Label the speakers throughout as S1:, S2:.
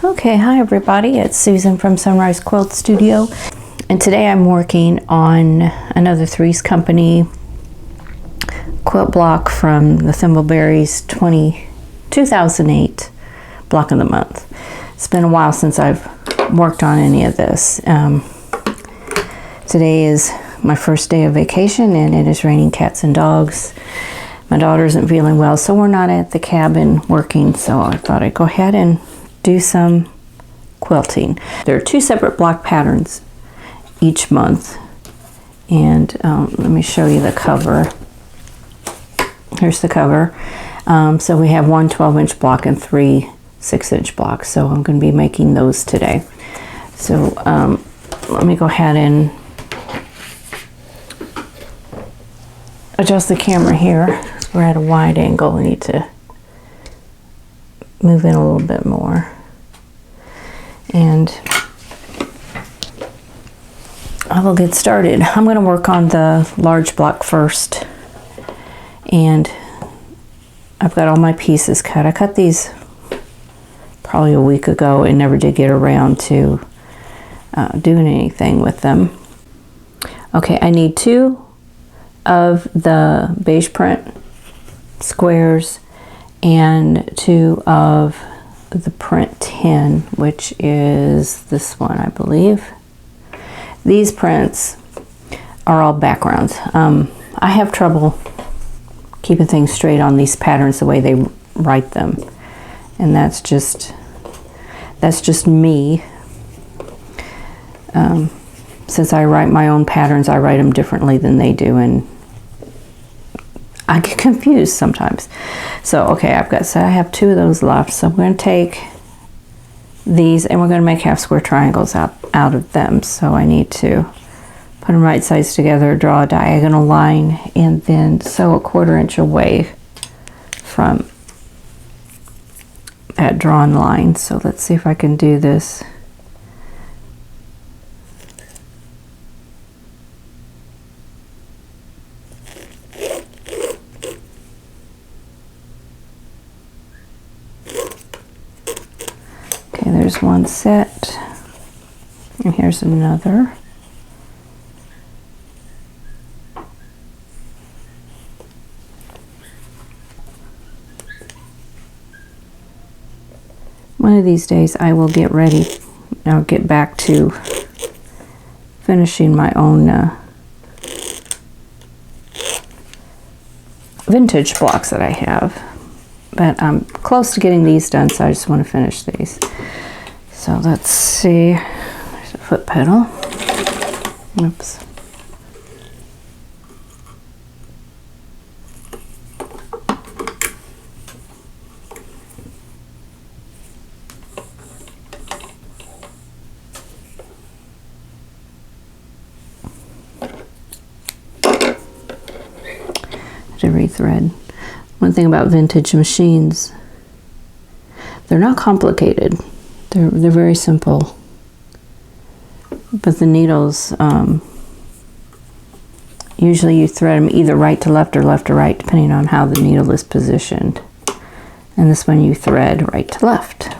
S1: Okay, hi everybody, it's Susan from Sunrise Quilt Studio, and today I'm working on another Three's Company quilt block from the Thimbleberries 2008 block of the month. It's been a while since I've worked on any of this. Today is my first day of vacation and it is raining cats and dogs. My daughter isn't feeling well, so we're not at the cabin working, so I thought I'd go ahead and do some quilting. There are two separate block patterns each month, and let me show you the cover. Here's the cover. So we have one 12-inch block and three 6-inch blocks, so I'm going to be making those today. So let me go ahead and adjust the camera here. We're at a wide angle. We need to move in a little bit more. And I will get started. I'm going to work on the large block first. And I've got all my pieces cut. I cut these probably a week ago and never did get around to doing anything with them. Okay, I need 2 of the beige print squares and 2 of the print 10, which is this one, I believe. These prints are all backgrounds. I have trouble keeping things straight on these patterns the way they write them, and that's just me. Since I write my own patterns, I write them differently than they do, and I get confused sometimes. So okay, I have 2 of those left, so I'm going to take these and we're going to make half square triangles out of them. So I need to put them right sides together, draw a diagonal line, and then sew a 1/4 inch away from that drawn line. So let's see if I can do this. Okay, there's one set, and here's another. One of these days I will get ready. I'll get back to finishing my own vintage blocks that I have. But I'm close to getting these done, so I just want to finish these. So let's see. There's a foot pedal. Oops. To rethread. One thing about vintage machines, they're not complicated. They're very simple. But the needles, usually you thread them either right to left or left to right, depending on how the needle is positioned. And this one you thread right to left.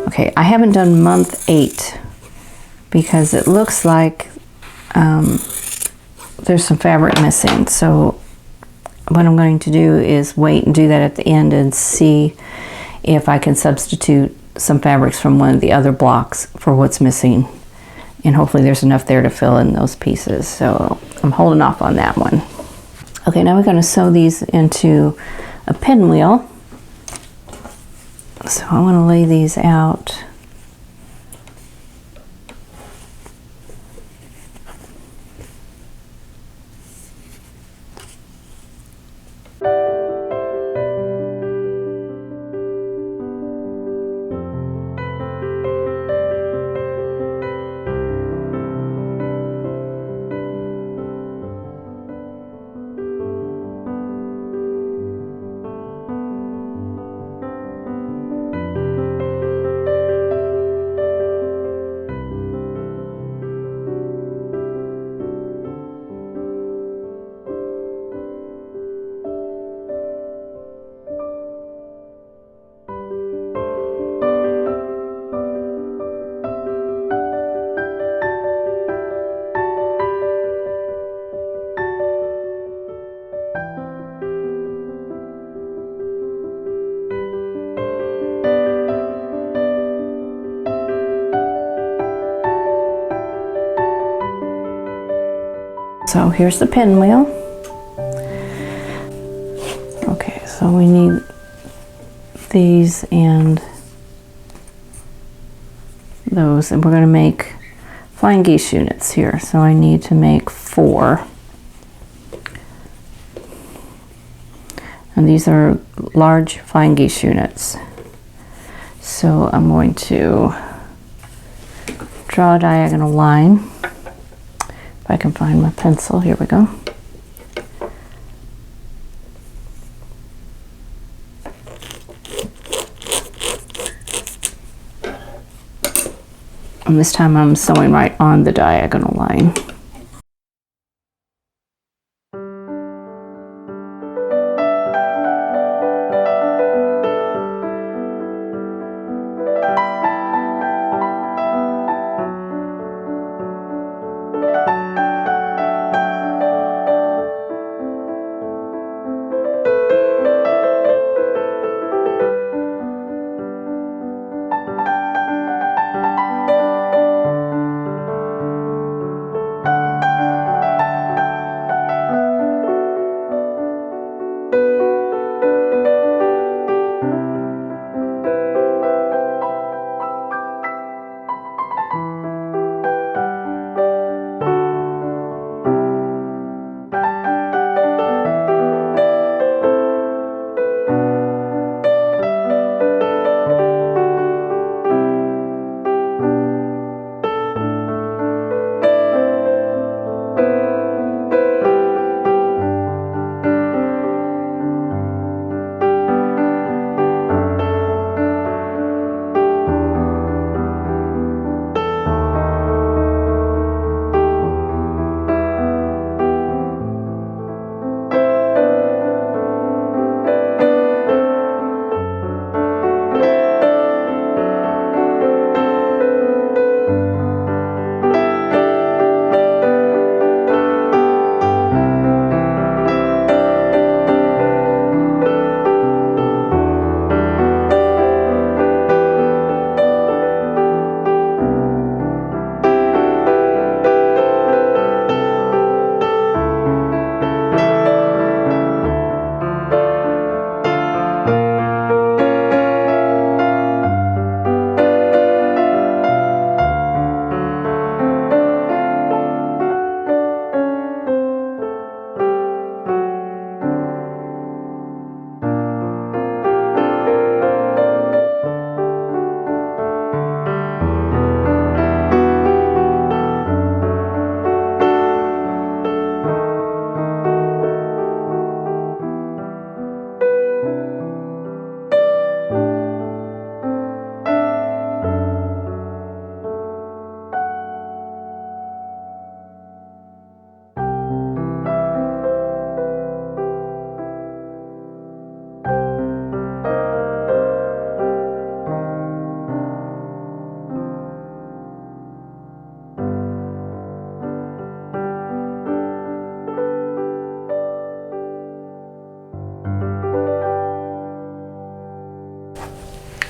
S1: Okay, I haven't done month 8 because it looks like there's some fabric missing. So what I'm going to do is wait and do that at the end and see if I can substitute some fabrics from one of the other blocks for what's missing. And hopefully there's enough there to fill in those pieces. So I'm holding off on that one. Okay, now we're going to sew these into a pinwheel. So I want to lay these out. So here's the pinwheel. Okay, so we need these and those, and we're going to make flying geese units here. So I need to make 4. And these are large flying geese units. So I'm going to draw a diagonal line. If I can find my pencil, here we go. And this time I'm sewing right on the diagonal line.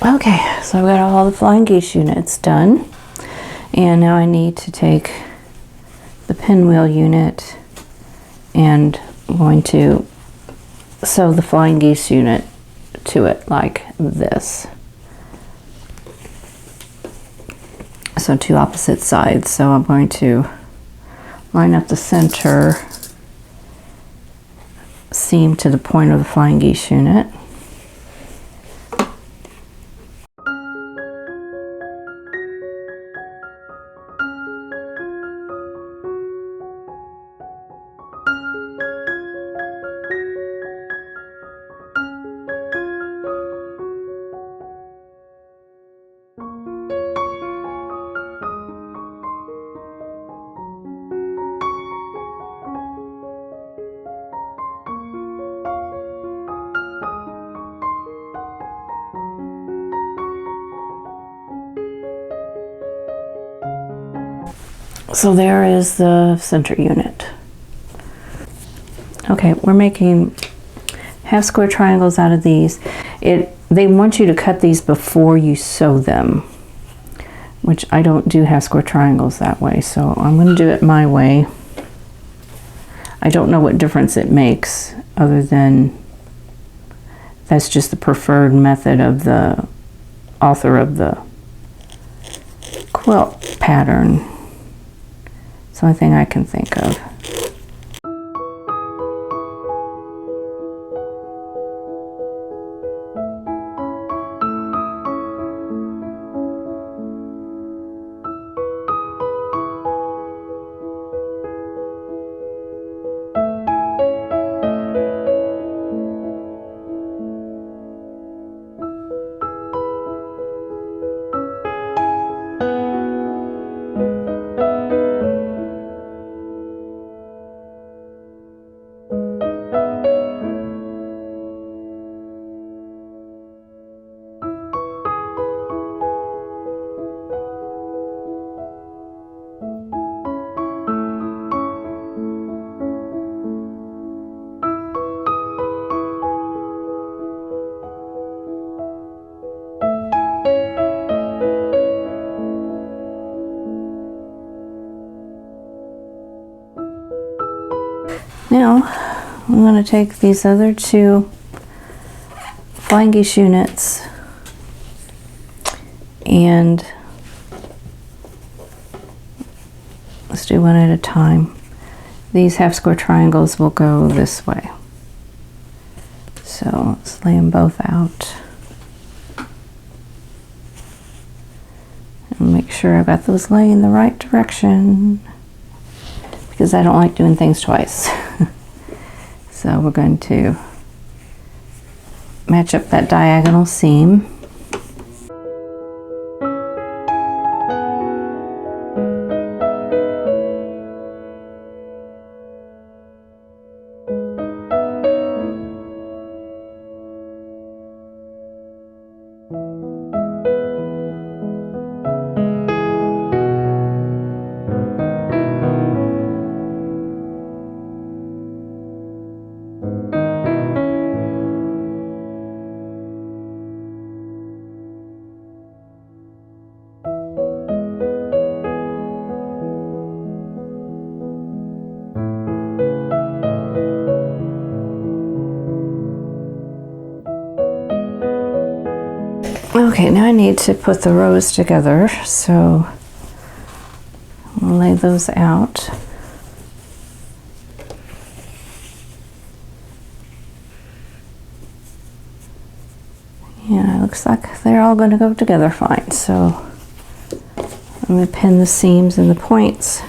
S1: Okay, so I've got all the flying geese units done, and now I need to take the pinwheel unit and I'm going to sew the flying geese unit to it like this. So 2 opposite sides. So I'm going to line up the center seam to the point of the flying geese unit. So there is the center unit. Okay, we're making half square triangles out of these. They want you to cut these before you sew them, which I don't do half square triangles that way, so I'm going to do it my way. I don't know what difference it makes, other than that's just the preferred method of the author of the quilt pattern. It's the only thing I can think of. Now, I'm going to take these other two flying geese units and let's do one at a time. These half square triangles will go this way. So let's lay them both out. And make sure I've got those laying the right direction, because I don't like doing things twice. So we're going to match up that diagonal seam. Okay, now I need to put the rows together, so I'll lay those out. Yeah, it looks like they're all going to go together fine, so I'm going to pin the seams and the points.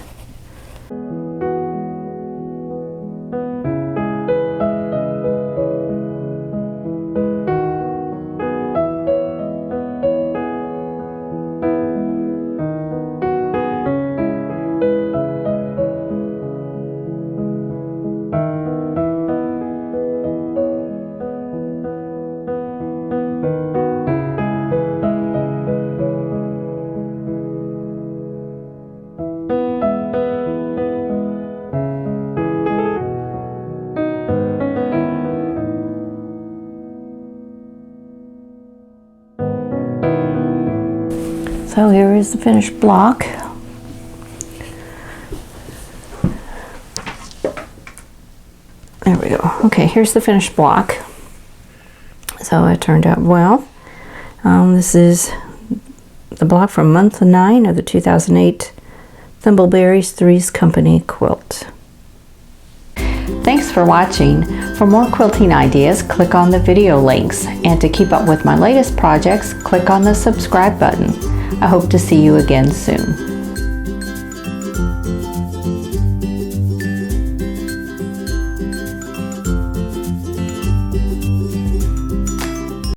S1: So here is the finished block. There we go. Okay, here's the finished block. So it turned out well. This is the block from month 9 of the 2008 Thimbleberries Threes Company quilt. Thanks for watching. For more quilting ideas, click on the video links. And to keep up with my latest projects, click on the subscribe button. I hope to see you again soon.